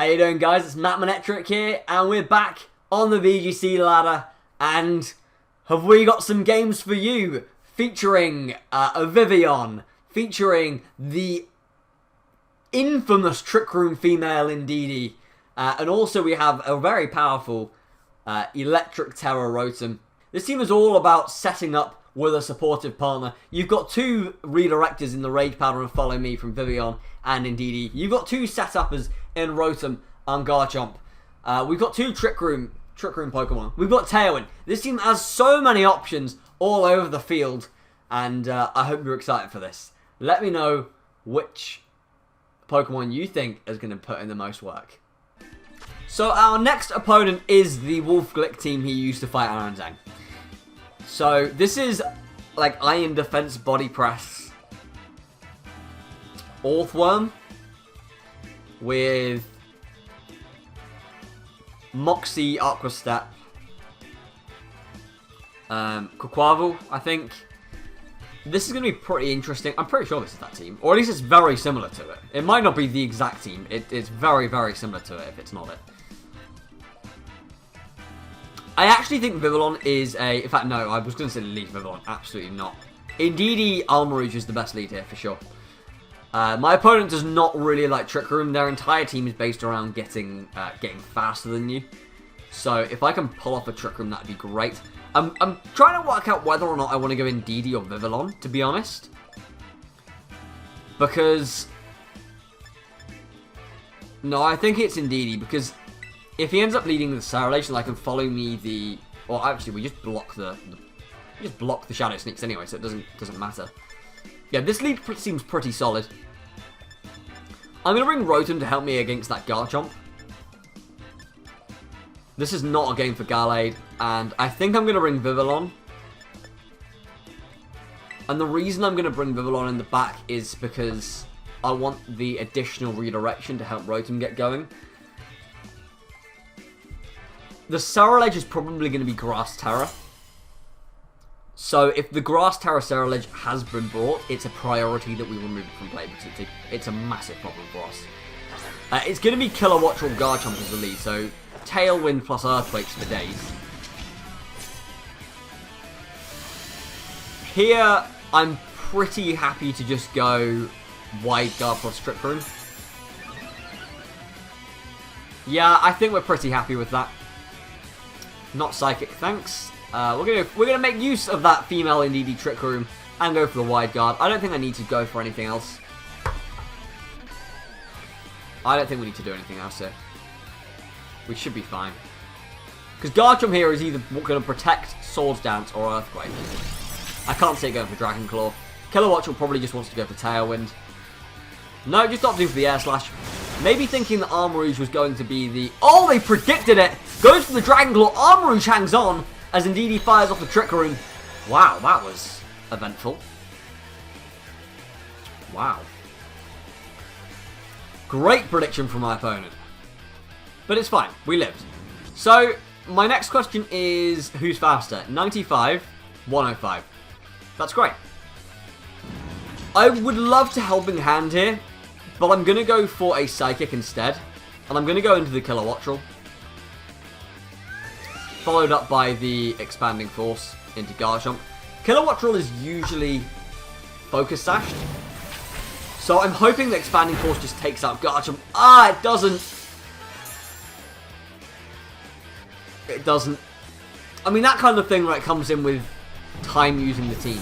How you doing, guys? It's Matt Manetric here, and we're back on the VGC ladder, and have we got some games for you featuring a Vivian, featuring the infamous Trick Room female Indeedee, and also we have a very powerful Electric Terror Rotom. This team is all about setting up with a supportive partner. You've got two redirectors in the Rage Powder and Follow Me from Vivian and Indeedee. You've got two setuppers in Rotom and Garchomp. We've got two Trick Room Pokemon. We've got Tailwind. This team has so many options all over the field, and I hope you're excited for this. Let me know which Pokemon you think is going to put in the most work. So our next opponent is the Wolf Glick team he used to fight Aranzang. So this is like Iron Defense Body Press Orthworm with Moxie Aqua Step, Quaquaval, I think. This is going to be pretty interesting. I'm pretty sure this is that team, or at least it's very similar to it. It might not be the exact team. It's very, very similar to it if it's not it. I actually think Vivillon is a... In fact, no, I was going to say lead Vivillon. Absolutely not. Indeedee, Almarouge is the best lead here, for sure. My opponent does not really like Trick Room. Their entire team is based around getting faster than you. So if I can pull off a Trick Room, that'd be great. I'm trying to work out whether or not I want to go Indeedee or Vivillon, to be honest. Because... No, I think it's Indeedee, because... If he ends up leading the Sarrelation, I can Follow Me the... Or actually, we just block the Shadow Sneaks anyway, so it doesn't matter. Yeah, this lead seems pretty solid. I'm going to bring Rotom to help me against that Garchomp. This is not a game for Gallade, and I think I'm going to bring Vivillon. And the reason I'm going to bring Vivillon in the back is because I want the additional redirection to help Rotom get going. The Sarrelage is probably going to be Grass Terror. So if the Grass Terror Sarrelage has been brought, it's a priority that we remove it from play because it's a massive problem for us. It's going to be Kilowatt or Garchomp as the lead, so Tailwind plus Earthquakes for days. Here, I'm pretty happy to just go Wide Guard plus Trick Room. Yeah, I think we're pretty happy with that. Not Psychic, thanks. We're gonna make use of that female Indeedee Trick Room and go for the Wide Guard. I don't think I need to go for anything else. I don't think we need to do anything else here. We should be fine. Because Garchomp here is either going to protect Swords Dance or Earthquake. I can't see it going for Dragon Claw. Kilowatt probably just wants to go for Tailwind. No, just opting for the Air Slash. Maybe thinking that Armarouge was going to be the... Oh, they predicted it! Goes for the Dragon Claw. Armarouge hangs on as Indeedee fires off the Trick Room. Wow, that was eventful. Wow. Great prediction from my opponent. But it's fine. We lived. So, my next question is, who's faster? 95, 105. That's great. I would love to Helping Hand here, but I'm going to go for a Psychic instead. And I'm going to go into the Kilowattrel. Followed up by the Expanding Force into Garchomp. Kilowattrel is usually Focus Sashed. So I'm hoping the Expanding Force just takes out Garchomp. Ah, it doesn't. It doesn't. I mean, that kind of thing like comes in with time using the team.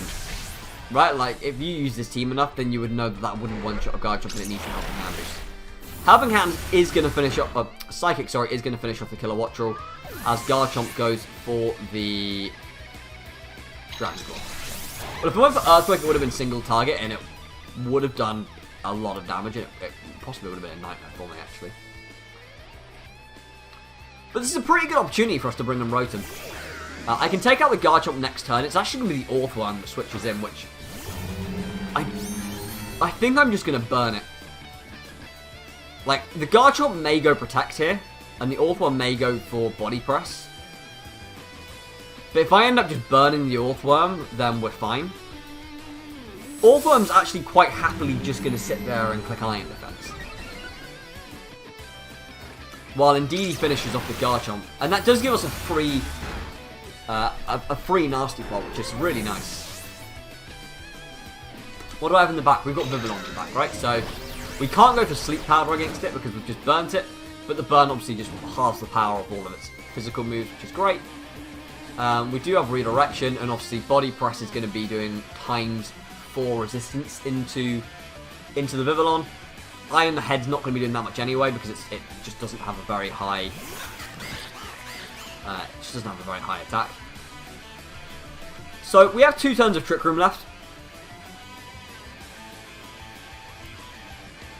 Right? Like, if you use this team enough, then you would know that that wouldn't one-shot a Garchomp and it needs a Helping Hand boost. Helping Hand is going to finish up... Psychic, sorry, is going to finish off the Kilowattrel as Garchomp goes for the Dragon Claw. But if it went for Earthquake, it would have been single target and it would have done a lot of damage. It possibly would have been a nightmare for me, actually. But this is a pretty good opportunity for us to bring in Rotom. I can take out the Garchomp next turn. It's actually going to be the Orthworm that switches in, which... I think I'm just going to burn it. Like, the Garchomp may go Protect here, and the Orthworm may go for Body Press. But if I end up just burning the Orthworm, then we're fine. Orthworm's actually quite happily just going to sit there and click Iron Defense. while Indeedee finishes off the Garchomp. And that does give us a free Nasty Plot, which is really nice. What do I have in the back? We've got Vivillon in the back, right? So we can't go for Sleep Powder against it because we've just burnt it. But the burn obviously just halves the power of all of its physical moves, which is great. We do have Redirection, and obviously Body Press is going to be doing ×4 resistance into the Vivillon. Iron Head's not going to be doing that much anyway because it just doesn't have a very high attack. So we have 2 turns of Trick Room left.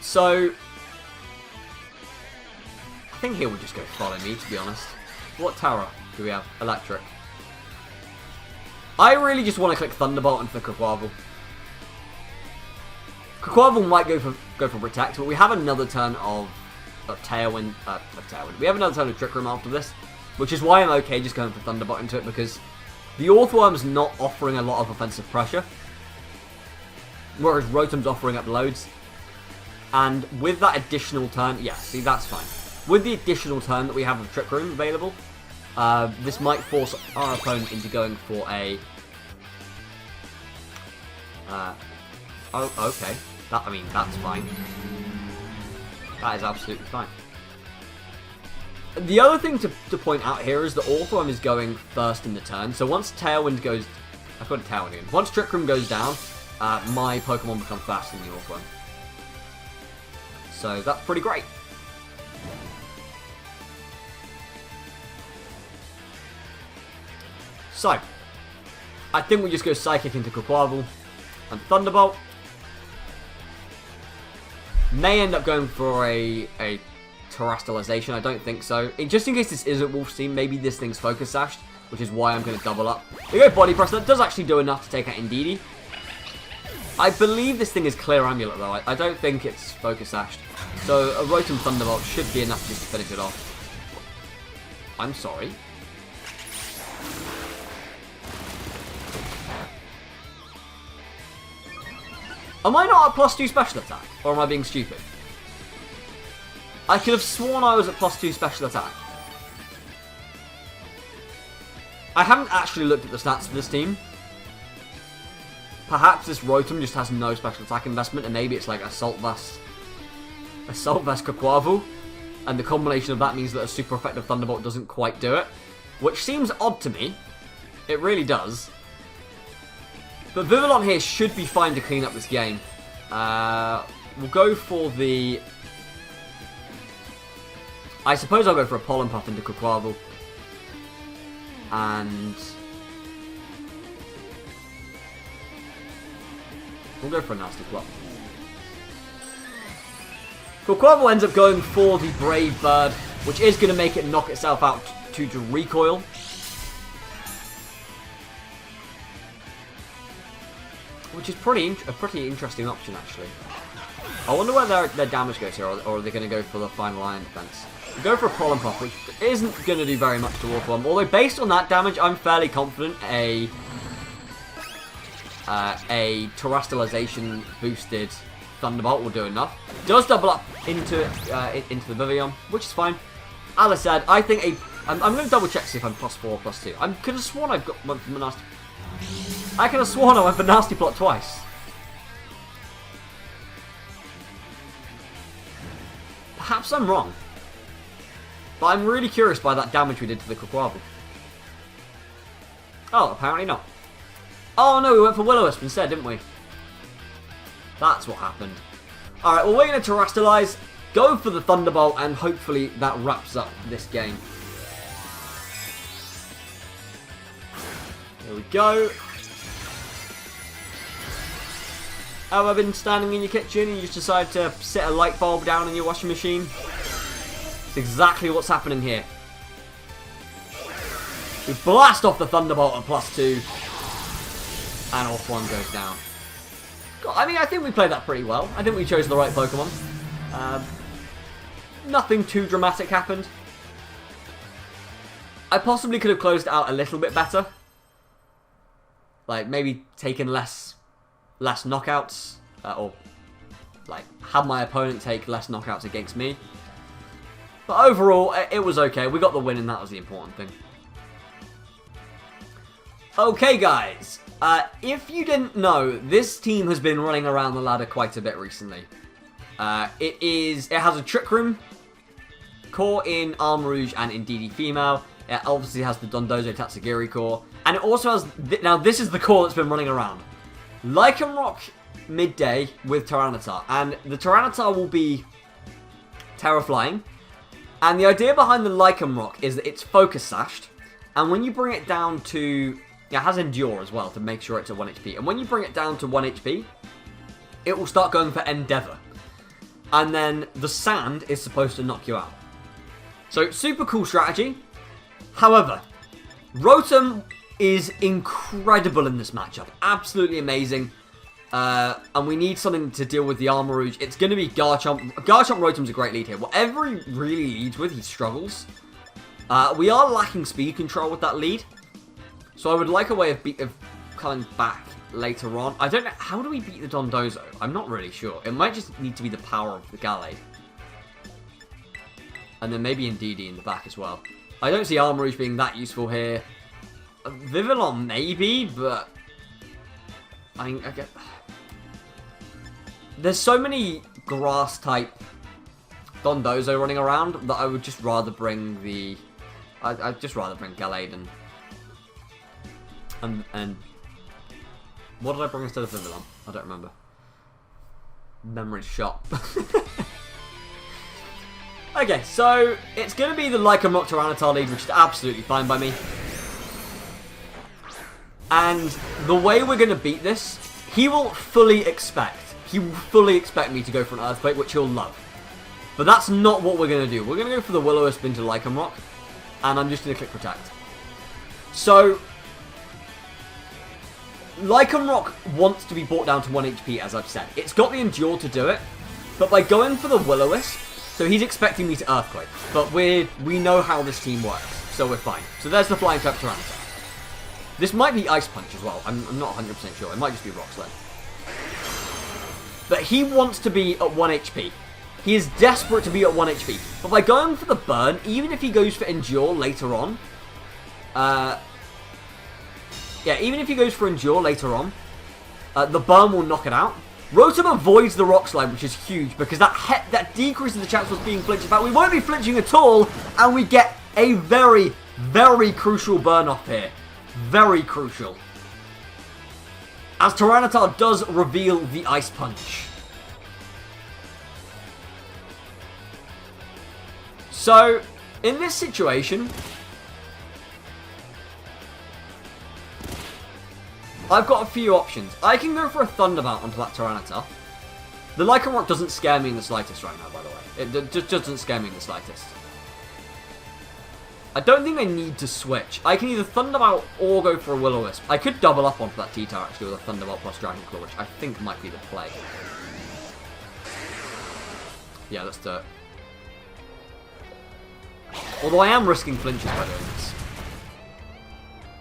So I think here we'll just go Follow Me, to be honest. What Terra do we have? Electric. I really just want to click Thunderbolt and for Quaquaval. Quaquaval might go for Protect, but we have another turn of Tailwind. We have another turn of Trick Room after this, which is why I'm okay just going for Thunderbolt into it, because the Orthworm's not offering a lot of offensive pressure, whereas Rotom's offering up loads. And with that additional turn, yeah, see, that's fine. With the additional turn that we have of Trick Room available, this might force our opponent into going for a... oh, okay. That's fine. That is absolutely fine. The other thing to point out here is that Orthworm is going first in the turn, so once Tailwind goes... I've got a Tailwind in. Once Trick Room goes down, my Pokemon become faster than the Orthworm. So that's pretty great. So, I think we just go Psychic into Quaquaval and Thunderbolt. May end up going for a Terrestrialization, I don't think so. Just in case this isn't Wolf's Team, maybe this thing's Focus Sashed, which is why I'm going to double up. We go Body Press, that does actually do enough to take out Indeedee. I believe this thing is Clear Amulet though, I don't think it's Focus Sashed. So a Rotom Thunderbolt should be enough just to finish it off. I'm sorry. Am I not at +2 special attack? Or am I being stupid? I could have sworn I was at +2 special attack. I haven't actually looked at the stats for this team. Perhaps this Rotom just has no special attack investment, and maybe it's like Assault Vest Quaquaval, and the combination of that means that a super effective Thunderbolt doesn't quite do it, which seems odd to me. It really does. But Vivillon here should be fine to clean up this game. We'll go for the... I suppose I'll go for a Pollen Puff into Quaquaval. And... we'll go for a Nasty Plot. Quaquaval ends up going for the Brave Bird, which is going to make it knock itself out to Recoil. Which is a pretty interesting option, actually. I wonder where their damage goes here, or are they going to go for the final Iron Defense? We go for a Pollen Puff, which isn't going to do very much to Orthworm. Although, based on that damage, I'm fairly confident a Terrestrialization boosted Thunderbolt will do enough. Does double up into the Vivillon, which is fine. As I said, I think I'm going to double check to see if I'm +4 or +2. I could have sworn I've got one from the Nasty. I could have sworn I went for Nasty Plot twice. Perhaps I'm wrong. But I'm really curious by that damage we did to the Quaquaval. Oh, apparently not. Oh no, we went for Will-O-Wisp instead, didn't we? That's what happened. Alright, well, we're going to Terrestrialize, go for the Thunderbolt, and hopefully that wraps up this game. Here we go. Have I been standing in your kitchen and you just decided to set a light bulb down in your washing machine? It's exactly what's happening here. We blast off the Thunderbolt at +2. And Orthworm goes down. God, I mean, I think we played that pretty well. I think we chose the right Pokemon. Nothing too dramatic happened. I possibly could have closed it out a little bit better. Like, maybe taken less knockouts. Or, like, had my opponent take less knockouts against me. But overall, it was okay. We got the win, and that was the important thing. Okay, guys. If you didn't know, this team has been running around the ladder quite a bit recently. It has a Trick Room core in Arm Rouge and in DD Female. It obviously has the Dondozo Tatsugiri core. And it also has... Now, this is the core that's been running around. Lycanroc midday with Tyranitar. And the Tyranitar will be Terra Flying. And the idea behind the Lycanroc is that it's Focus Sashed. And when you bring it down to... Yeah, it has Endure as well to make sure it's at 1 HP. And when you bring it down to 1 HP, it will start going for Endeavor. And then the Sand is supposed to knock you out. So, super cool strategy. However, Rotom is incredible in this matchup. Absolutely amazing. And we need something to deal with the Armor Rouge. It's going to be Garchomp. Garchomp Rotom's a great lead here. Whatever he really leads with, he struggles. We are lacking speed control with that lead. So I would like a way of coming back later on. I don't know. How do we beat the Dondozo? I'm not really sure. It might just need to be the power of the Gallade. And then maybe Indeedee in the back as well. I don't see Armor Rouge being that useful here. Vivillon maybe, but... I get... There's so many grass-type Dondozo running around that I would just rather bring the... I'd just rather bring Gallade and... What did I bring instead of Vivillon? I don't remember. Memory shot. Okay, so it's going to be the Lycanroc Tyranitar lead, which is absolutely fine by me. And the way we're going to beat this, he will fully expect me to go for an Earthquake, which he'll love. But that's not what we're going to do. We're going to go for the Will-O-Wisp into Lycanroc, and I'm just going to click Protect. So, Lycanroc wants to be brought down to 1 HP, as I've said. It's got the Endure to do it, but by going for the Will-O-Wisp, so he's expecting me to Earthquake. But we know how this team works, so we're fine. So there's the Flying Type Tyranitar. This might be Ice Punch as well. I'm not 100% sure. It might just be Rock Slide. But he wants to be at 1 HP. He is desperate to be at 1 HP. But by going for the Burn, even if he goes for Endure later on... even if he goes for Endure later on, the Burn will knock it out. Rotom avoids the Rock Slide, which is huge, because that decreases the chance of us being flinched. In fact, we won't be flinching at all, and we get a very, very crucial burn off here. Very crucial. As Tyranitar does reveal the Ice Punch. So, in this situation, I've got a few options. I can go for a Thunderbolt onto that Tyranitar. The Lycanroc doesn't scare me in the slightest right now, by the way. It just doesn't scare me in the slightest. I don't think I need to switch. I can either Thunderbolt or go for a Will-O-Wisp. I could double up onto that T-Tar actually with a Thunderbolt plus Dragon Claw, which I think might be the play. Yeah, let's do it. Although I am risking flinches by doing this.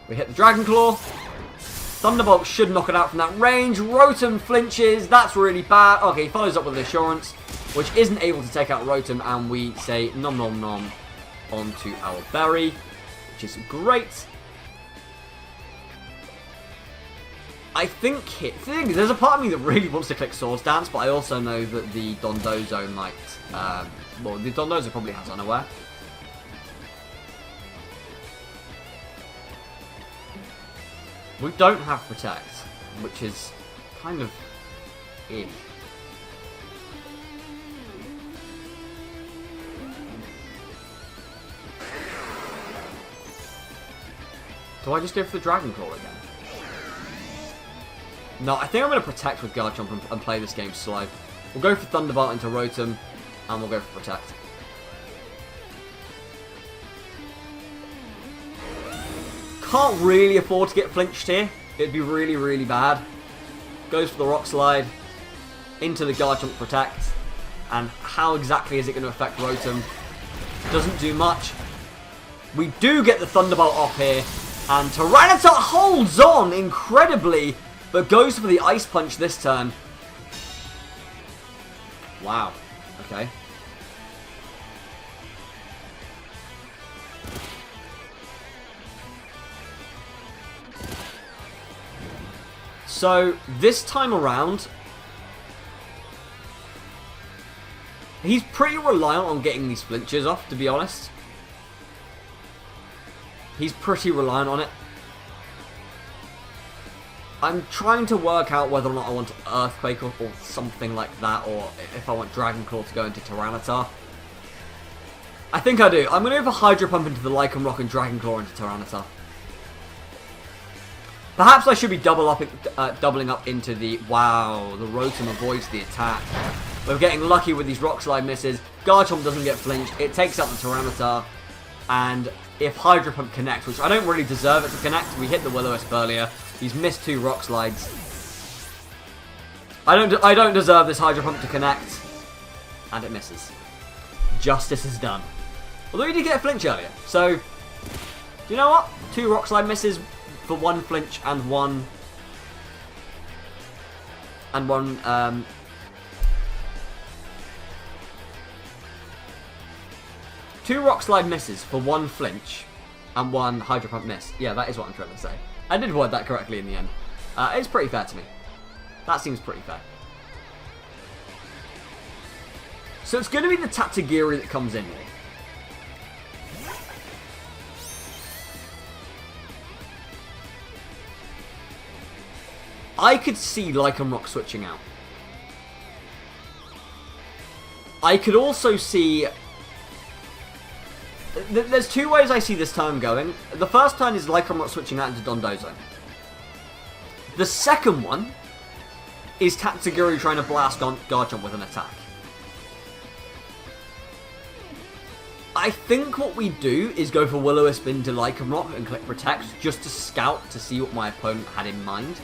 We hit the Dragon Claw. Thunderbolt should knock it out from that range. Rotom flinches. That's really bad. Okay, he follows up with Assurance, which isn't able to take out Rotom, and we say nom nom nom onto our Berry, which is great. I think there's a part of me that really wants to click Swords Dance, but I also know that the Dondozo might... well, the Dondozo probably has Unaware. We don't have Protect, which is kind of ish. Do I just go for the Dragon Claw again? No, I think I'm going to Protect with Garchomp and play this game slow. We'll go for Thunderbolt into Rotom, and we'll go for Protect. Can't really afford to get flinched here. It'd be really, really bad. Goes for the Rock Slide. Into the Garchomp Protect. And how exactly is it going to affect Rotom? Doesn't do much. We do get the Thunderbolt off here. And Tyranitar holds on incredibly, but goes for the Ice Punch this turn. Wow. Okay. So, this time around, he's pretty reliant on getting these flinches off, to be honest. He's pretty reliant on it. I'm trying to work out whether or not I want Earthquake or something like that, or if I want Dragon Claw to go into Tyranitar. I think I do. I'm going to go for Hydro Pump into the Lycanroc and Dragon Claw into Tyranitar. Perhaps I should be doubling up into the... Wow, the Rotom avoids the attack. We're getting lucky with these Rock Slide misses. Garchomp doesn't get flinched. It takes out the Tyranitar. And if Hydro Pump connects, which I don't really deserve it to connect, we hit the Will-O-Wisp earlier. He's missed 2 Rock Slides. I don't deserve this Hydro Pump to connect. And it misses. Justice is done. Although he did get a flinch earlier. So, do you know what? 2 Rock Slide misses for 1 flinch and one... Two Rock Slide misses for 1 flinch and 1 Hydro Pump miss. Yeah, that is what I'm trying to say. I did word that correctly in the end. It's pretty fair to me. That seems pretty fair. So it's going to be the Tatsugiri that comes in here. I could see Lycanroc switching out. I could also see... There's 2 ways I see this turn going. The first turn is Lycanroc switching out into Dondozo. The second one is Tatsugiri trying to blast on Garchomp with an attack. I think what we do is go for Will-O-Wisp into Lycanroc and click Protect just to scout to see what my opponent had in mind.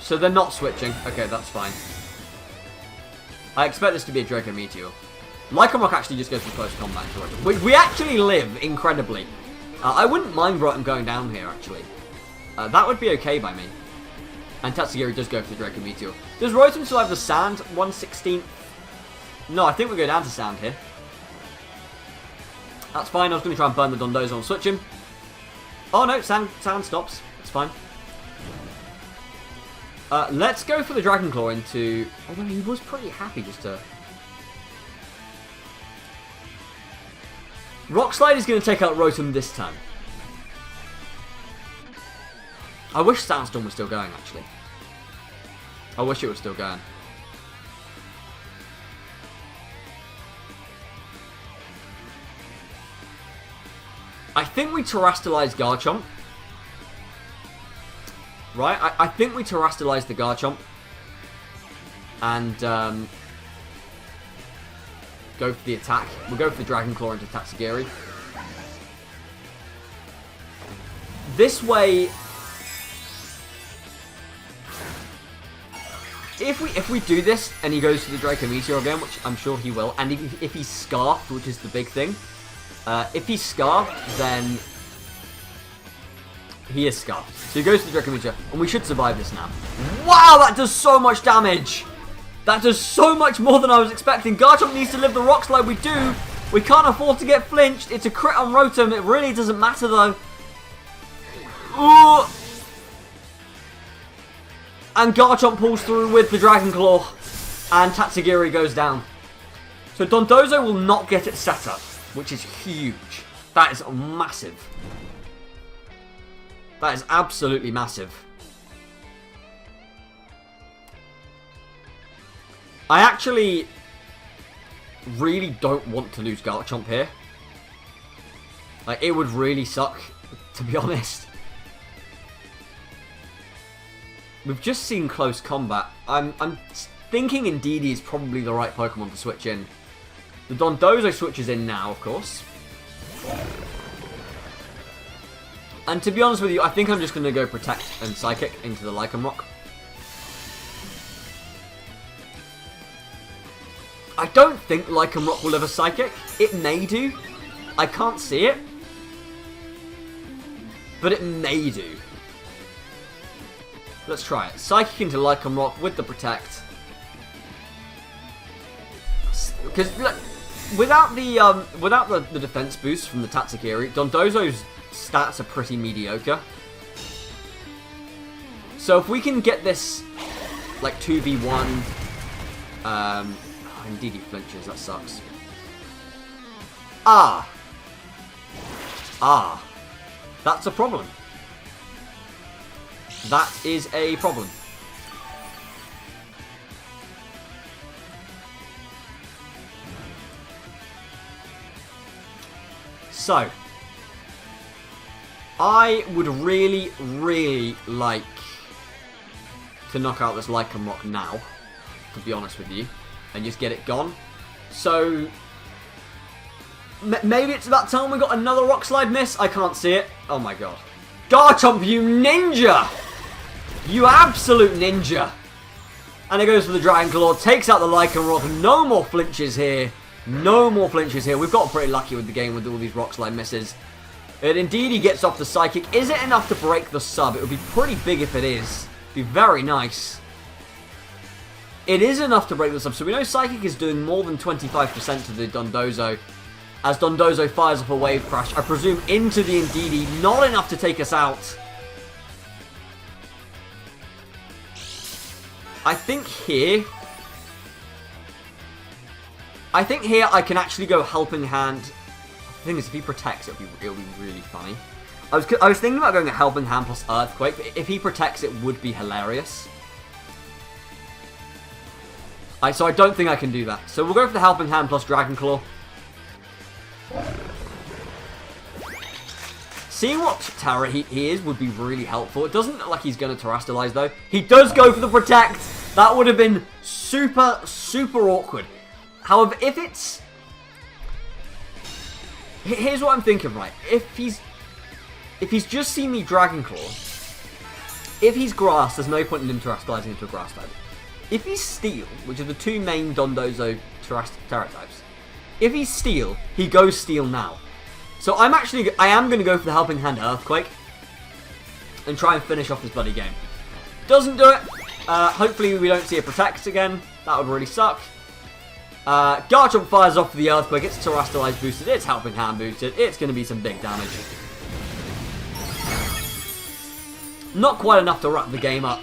So they're not switching. Okay, that's fine. I expect this to be a Draco Meteor. Lycanroc actually just goes for close combat to Rotom. We actually live incredibly. I wouldn't mind Rotom going down here, actually. That would be okay by me. And Tatsugiri does go for the Draco Meteor. Does Rotom still have the Sand? 1/16? No, I think we go down to Sand here. That's fine. I was going to try and burn the Dondozo and switch him. Oh no, Sand stops. It's fine. Let's go for the Dragon Claw into... Although he was pretty happy just to... Rock Slide is going to take out Rotom this time. I wish Sandstorm was still going, actually. I wish it was still going. I think we Terrestrialize Garchomp. Right, I think we Terrestrialize the Garchomp. And go for the attack. We'll go for the Dragon Claw into Tatsugiri. This way... If we do this and he goes to the Draco Meteor again, which I'm sure he will, and if he's Scarfed, which is the big thing, if he's Scarfed, then he is Scarfed. So he goes to the Draco Meteor, and we should survive this now. Wow, that does so much damage! That does so much more than I was expecting. Garchomp needs to live the Rock Slide. We do. We can't afford to get flinched. It's a crit on Rotom. It really doesn't matter, though. Ooh. And Garchomp pulls through with the Dragon Claw. And Tatsugiri goes down. So Dondozo will not get it set up, which is huge. That is massive. That is absolutely massive. I actually really don't want to lose Garchomp here. Like, it would really suck, to be honest. We've just seen close combat. I'm thinking Indeedee is probably the right Pokemon to switch in. The Dondozo switches in now, of course. And to be honest with you, I think I'm just going to go Protect and Psychic into the Lycanroc. I don't think Lycanroc will have a Psychic. It may do. I can't see it. But it may do. Let's try it. Psychic into Lycanroc with the Protect. Because, look, without the defense boost from the Tatsukiri, Dondozo's stats are pretty mediocre. So if we can get this like 2v1, indeed he flinches. That sucks. That's a problem. That is a problem. So, I would really, really like to knock out this Lycanroc now, to be honest with you, and just get it gone. So, maybe it's about time we got another Rock Slide miss. I can't see it. Oh my god. Garchomp, you ninja! You absolute ninja! And it goes for the Dragon Claw, takes out the Lycanroc. No more flinches here. No more flinches here. We've got pretty lucky with the game with all these Rock Slide misses. And indeed he gets off the Psychic. Is it enough to break the sub? It would be pretty big if it is. It'd be very nice. It is enough to break the sub. So we know Psychic is doing more than 25% to the Dondozo. As Dondozo fires off a Wave Crash, I presume into the Indeedee. Not enough to take us out. I think here I can actually go Helping Hand. The thing is, if he protects, it'll be really funny. I was thinking about going a Helping Hand plus Earthquake, but if he protects, it would be hilarious. So I don't think I can do that. So we'll go for the Helping Hand plus Dragon Claw. Seeing what Terra he is would be really helpful. It doesn't look like he's going to Terastallize, though. He does go for the Protect. That would have been super, super awkward. However, if it's... Here's what I'm thinking, right? If he's just seen me Dragon Claw, if he's Grass, there's no point in him Terastallizing into a Grass type. If he's Steel, which are the two main Dondozo Terra types, if he's Steel, he goes Steel now. So I am going to go for the Helping Hand Earthquake and try and finish off this bloody game. Doesn't do it. Hopefully we don't see a Protect again. That would really suck. Garchomp fires off the Earthquake. It's Terastallize boosted. It's Helping Hand boosted. It's going to be some big damage. Not quite enough to wrap the game up,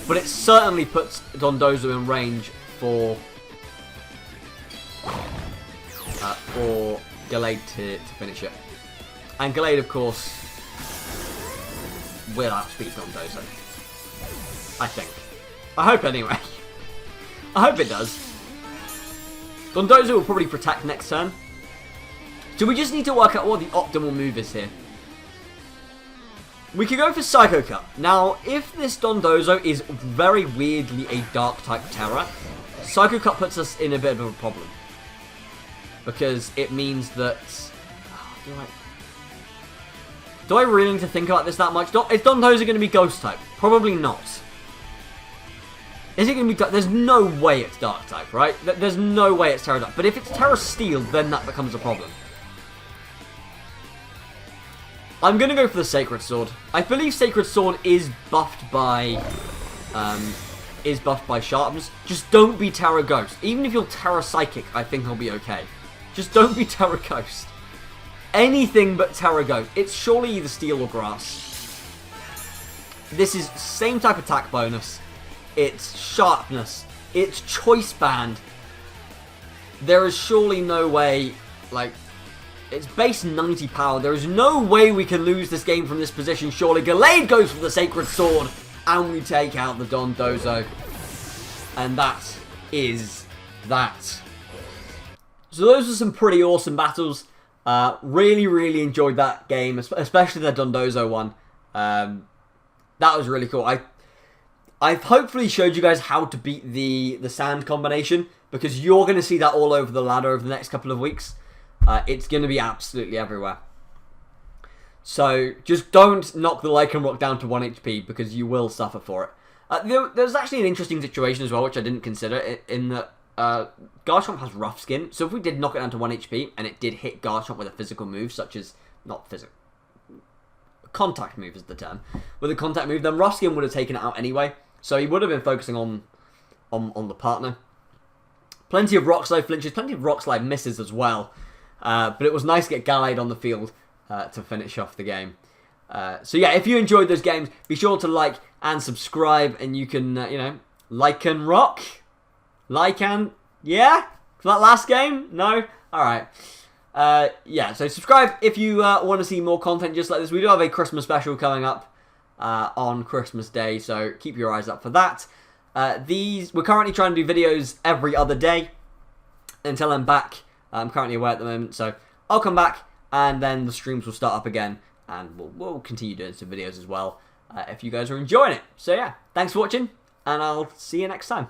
but it certainly puts Dondozo in range for Gallade to finish it. And Gallade, of course, will outspeed Dondozo. I think. I hope anyway. I hope it does. Dondozo will probably Protect next turn. So we just need to work out what the optimal move is here. We could go for Psycho Cut. Now, if this Dondozo is very weirdly a Dark-type Terra, Psycho Cut puts us in a bit of a problem. Because it means that... Do I really need to think about this that much? Is Dondozo going to be Ghost-type? Probably not. Is it going to be... There's no way it's Dark-type, right? There's no way it's Terra-type. But if it's Terra Steel, then that becomes a problem. I'm going to go for the Sacred Sword. I believe Sacred Sword is buffed by... Sharpness. Just don't be Terra Ghost. Even if you're Terra Psychic, I think I'll be okay. Just don't be Terra Ghost. Anything but Terra Ghost. It's surely either Steel or Grass. This is same type attack bonus. It's Sharpness. It's Choice Band. There is surely no way, like... It's base 90 power. There is no way we can lose this game from this position, surely. Gallade goes for the Sacred Sword, and we take out the Dondozo. And that is that. So those were some pretty awesome battles. Really, really enjoyed that game, especially the Dondozo one. That was really cool. I've hopefully showed you guys how to beat the sand combination, because you're going to see that all over the ladder over the next couple of weeks. It's going to be absolutely everywhere. So just don't knock the Lycanroc down to 1 HP, because you will suffer for it. There's actually an interesting situation as well, which I didn't consider, in that Garchomp has rough skin. So if we did knock it down to 1 HP, and it did hit Garchomp with a physical move, such as, not physical, contact move is the term, with a contact move, then rough skin would have taken it out anyway. So he would have been focusing on the partner. Plenty of rock slide flinches, plenty of rock slide misses as well. But it was nice to get Gallade on the field to finish off the game. So yeah, if you enjoyed those games, be sure to like and subscribe, and you can, Lycanroc? Yeah? For that last game? No? Alright. Yeah, so subscribe if you want to see more content just like this. We do have a Christmas special coming up on Christmas Day, so keep your eyes up for that. We're currently trying to do videos every other day until I'm back. I'm currently away at the moment, so I'll come back and then the streams will start up again, and we'll continue doing some videos as well if you guys are enjoying it. So yeah, thanks for watching, and I'll see you next time.